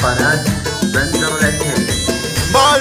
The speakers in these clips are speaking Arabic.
قناة بندر العتيبي. ما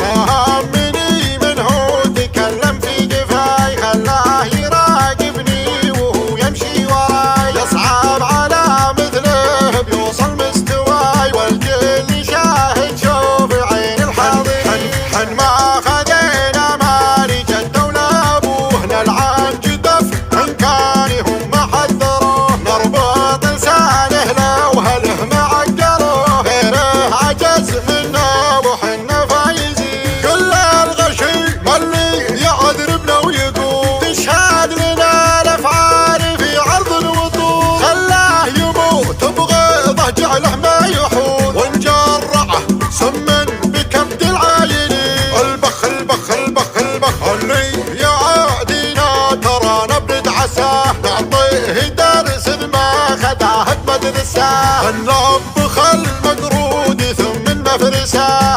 يهمني من هو تكلم في جفاي، خلاه يراقبني وهو يمشي وراي، يصعب على مثله بيوصل مستواي، والكل شاهد شوف عين الحاضرين. حن ما خذينا مالي جده ولا ابوه، نلعن جدف ان كان هم حذروه، نربط لسانه لو هله معقروه، غيره عجز منه وحنا فايزين. كل الغشي ملي يعذربنا ويقول، تشهد لنا الافعال في عرض الوطول، خلاه يموت بغيظه جعله ما يحول، ونجرعه سما بكبد العاينين. البخ البخ البخ البخ اللي يعادينا ترانا بندعسه، نعطيه درس ما خداه بمدرسه، نلبخ المقرود ثم نفرسه.